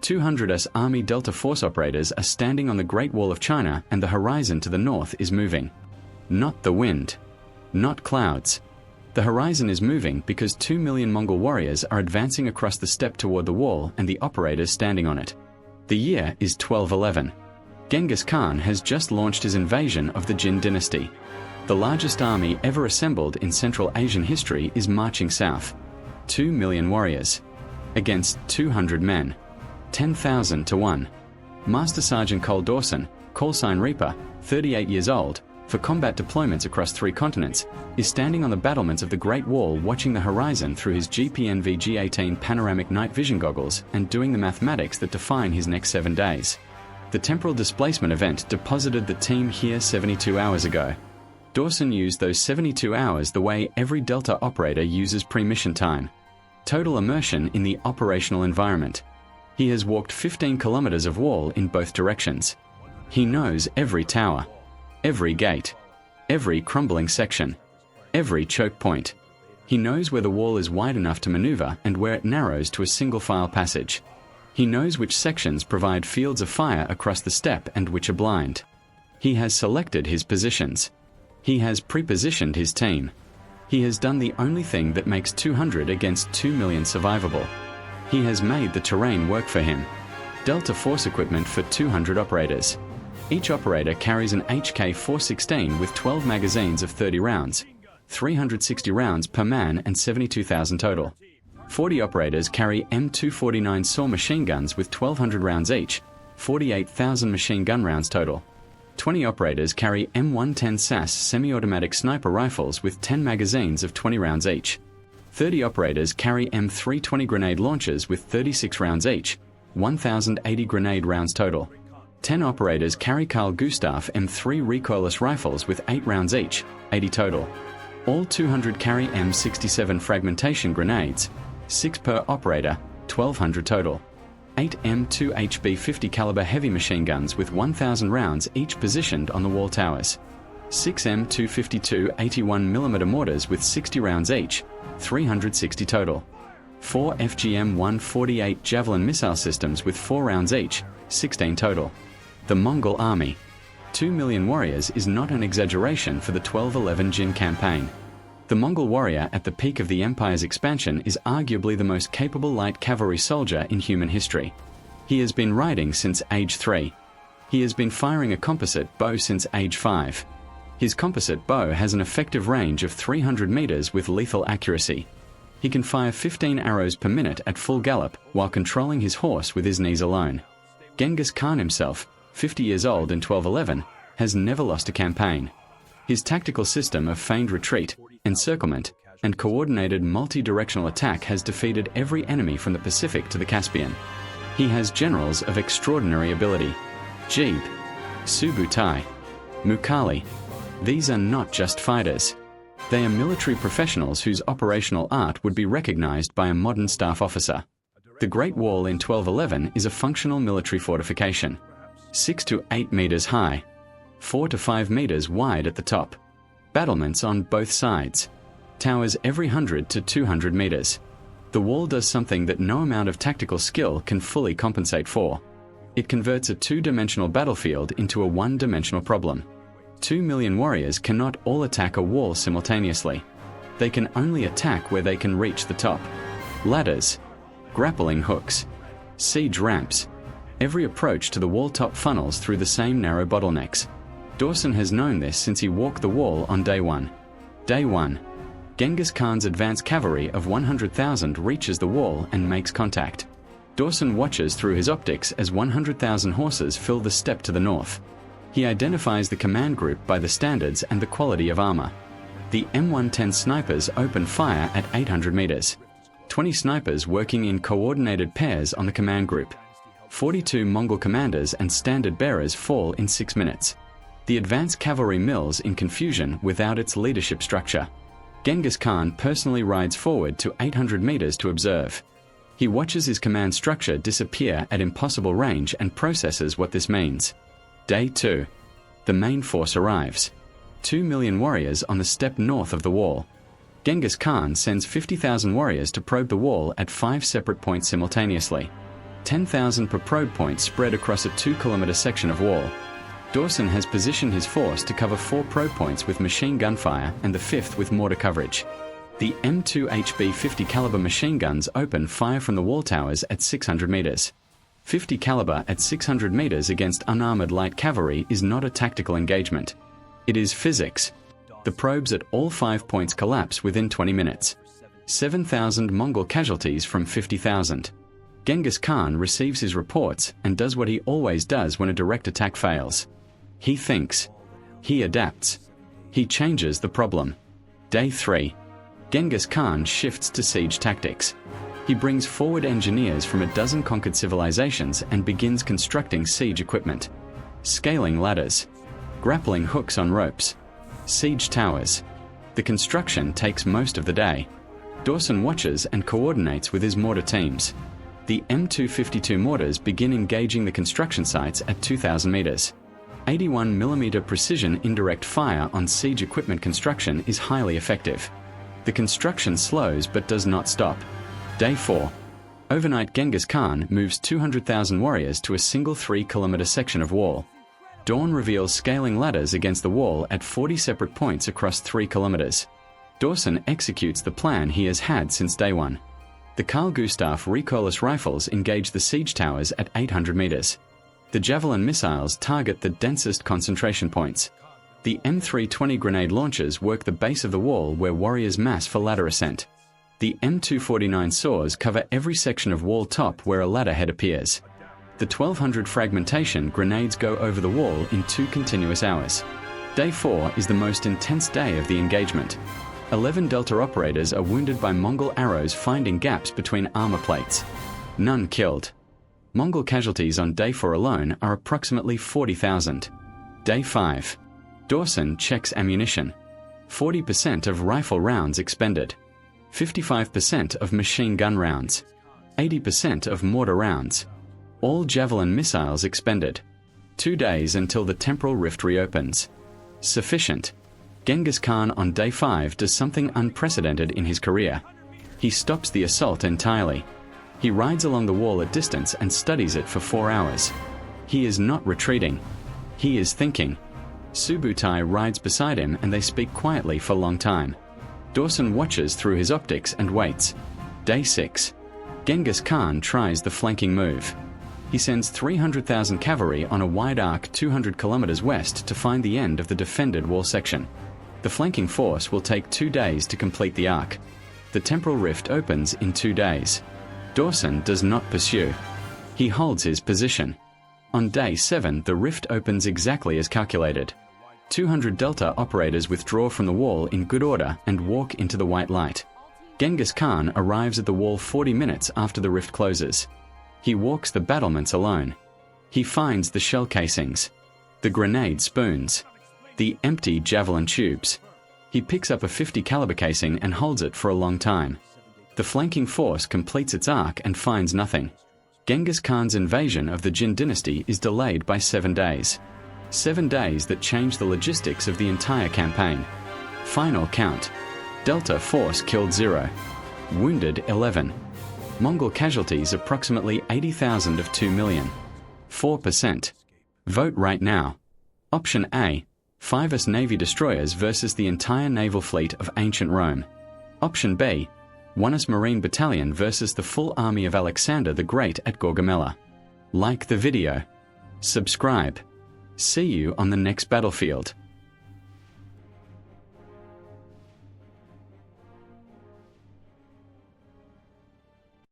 200 US Army Delta Force operators are standing on the Great Wall of China, and the horizon to the north is moving. Not the wind. Not clouds. The horizon is moving because 2 million Mongol warriors are advancing across the steppe toward the wall and the operators standing on it. The year is 1211. Genghis Khan has just launched his invasion of the Jin dynasty. The largest army ever assembled in Central Asian history is marching south. 2 million warriors. Against 200 men. 10,000 to 1. Master Sergeant Cole Dawson, callsign Reaper, 38 years old, for combat deployments across 3 continents, is standing on the battlements of the Great Wall watching the horizon through his GPNV G18 panoramic night vision goggles and doing the mathematics that define his next 7 days. The temporal displacement event deposited the team here 72 hours ago. Dawson used those 72 hours the way every Delta operator uses pre-mission time. Total immersion in the operational environment. He has walked 15 kilometers of wall in both directions. He knows every tower, every gate, every crumbling section, every choke point. He knows where the wall is wide enough to maneuver and where it narrows to a single file passage. He knows which sections provide fields of fire across the steppe and which are blind. He has selected his positions. He has pre-positioned his team. He has done the only thing that makes 200 against 2 million survivable. He has made the terrain work for him. Delta Force equipment for 200 operators. Each operator carries an HK-416 with 12 magazines of 30 rounds, 360 rounds per man and 72,000 total. 40 operators carry M249 SAW machine guns with 1,200 rounds each, 48,000 machine gun rounds total. 20 operators carry M110 SAS semi-automatic sniper rifles with 10 magazines of 20 rounds each. 30 operators carry M320 grenade launchers with 36 rounds each, 1,080 grenade rounds total. 10 operators carry Carl Gustaf M3 recoilless rifles with 8 rounds each, 80 total. All 200 carry M67 fragmentation grenades, 6 per operator, 1,200 total. 8 M2 HB50 caliber heavy machine guns with 1,000 rounds each positioned on the wall towers. 6 M252 81mm mortars with 60 rounds each, 360 total. 4 FGM-148 Javelin missile systems with 4 rounds each, 16 total. The Mongol army. 2 million warriors is not an exaggeration for the 1211 Jin campaign. The Mongol warrior at the peak of the empire's expansion is arguably the most capable light cavalry soldier in human history. He has been riding since age 3. He has been firing a composite bow since age 5. His composite bow has an effective range of 300 meters with lethal accuracy. He can fire 15 arrows per minute at full gallop while controlling his horse with his knees alone. Genghis Khan himself, 50 years old in 1211, has never lost a campaign. His tactical system of feigned retreat, encirclement, and coordinated multi-directional attack has defeated every enemy from the Pacific to the Caspian. He has generals of extraordinary ability. Jeeb, Subutai, Mukhali. These are not just fighters. They are military professionals whose operational art would be recognized by a modern staff officer. The Great Wall in 1211 is a functional military fortification. 6 to 8 meters high, 4 to 5 meters wide at the top. Battlements on both sides. Towers every 100 to 200 meters. The wall does something that no amount of tactical skill can fully compensate for. It converts a 2-dimensional battlefield into a 1-dimensional problem. 2 million warriors cannot all attack a wall simultaneously. They can only attack where they can reach the top. Ladders, grappling hooks, siege ramps. Every approach to the wall top funnels through the same narrow bottlenecks. Dawson has known this since he walked the wall on day 1. Day 1. Genghis Khan's advanced cavalry of 100,000 reaches the wall and makes contact. Dawson watches through his optics as 100,000 horses fill the steppe to the north. He identifies the command group by the standards and the quality of armor. The M110 snipers open fire at 800 meters. 20 snipers working in coordinated pairs on the command group. 42 Mongol commanders and standard bearers fall in 6 minutes. The advanced cavalry mills in confusion without its leadership structure. Genghis Khan personally rides forward to 800 meters to observe. He watches his command structure disappear at impossible range and processes what this means. Day 2. The main force arrives. 2 million warriors on the steppe north of the wall. Genghis Khan sends 50,000 warriors to probe the wall at 5 separate points simultaneously. 10,000 probe points spread across a 2-kilometer section of wall. Dawson has positioned his force to cover 4 probe points with machine gun fire and the 5th with mortar coverage. The M2HB 50 caliber machine guns open fire from the wall towers at 600 meters. 50 caliber at 600 meters against unarmored light cavalry is not a tactical engagement. It is physics. The probes at all 5 points collapse within 20 minutes. 7,000 Mongol casualties from 50,000. Genghis Khan receives his reports and does what he always does when a direct attack fails. He thinks. He adapts. He changes the problem. Day 3. Genghis Khan shifts to siege tactics. He brings forward engineers from a dozen conquered civilizations and begins constructing siege equipment. Scaling ladders. Grappling hooks on ropes. Siege towers. The construction takes most of the day. Dawson watches and coordinates with his mortar teams. The M252 mortars begin engaging the construction sites at 2,000 meters. 81mm precision indirect fire on siege equipment construction is highly effective. The construction slows but does not stop. Day 4. Overnight, Genghis Khan moves 200,000 warriors to a single 3-kilometer section of wall. Dawn reveals scaling ladders against the wall at 40 separate points across 3 kilometers. Dawson executes the plan he has had since day 1. The Carl Gustaf recoilless rifles engage the siege towers at 800 meters. The Javelin missiles target the densest concentration points. The M320 grenade launchers work the base of the wall where warriors mass for ladder ascent. The M249 saws cover every section of wall top where a ladder head appears. The 1200 fragmentation grenades go over the wall in 2 continuous hours. Day 4 is the most intense day of the engagement. 11 Delta operators are wounded by Mongol arrows finding gaps between armor plates. None killed. Mongol casualties on Day 4 alone are approximately 40,000. Day 5. Dawson checks ammunition. 40% of rifle rounds expended. 55% of machine gun rounds. 80% of mortar rounds. All Javelin missiles expended. 2 days until the temporal rift reopens. Sufficient. Genghis Khan on Day 5 does something unprecedented in his career. He stops the assault entirely. He rides along the wall at distance and studies it for 4 hours. He is not retreating. He is thinking. Subutai rides beside him and they speak quietly for a long time. Dawson watches through his optics and waits. Day 6. Genghis Khan tries the flanking move. He sends 300,000 cavalry on a wide arc 200 kilometers west to find the end of the defended wall section. The flanking force will take 2 days to complete the arc. The temporal rift opens in 2 days. Dawson does not pursue. He holds his position. On Day 7, the rift opens exactly as calculated. 200 Delta operators withdraw from the wall in good order and walk into the white light. Genghis Khan arrives at the wall 40 minutes after the rift closes. He walks the battlements alone. He finds the shell casings, the grenade spoons, the empty Javelin tubes. He picks up a 50 caliber casing and holds it for a long time. The flanking force completes its arc and finds nothing. Genghis Khan's invasion of the Jin dynasty is delayed by 7 days. 7 days that change the logistics of the entire campaign. Final count. Delta force killed 0. Wounded 11. Mongol casualties approximately 80,000 of 2 million. 4%. Vote right now. Option A. 5 Navy destroyers versus the entire naval fleet of ancient Rome. Option B. 1 Marine battalion versus the full army of Alexander the Great at Gaugamela. Like the video. Subscribe. See you on the next battlefield.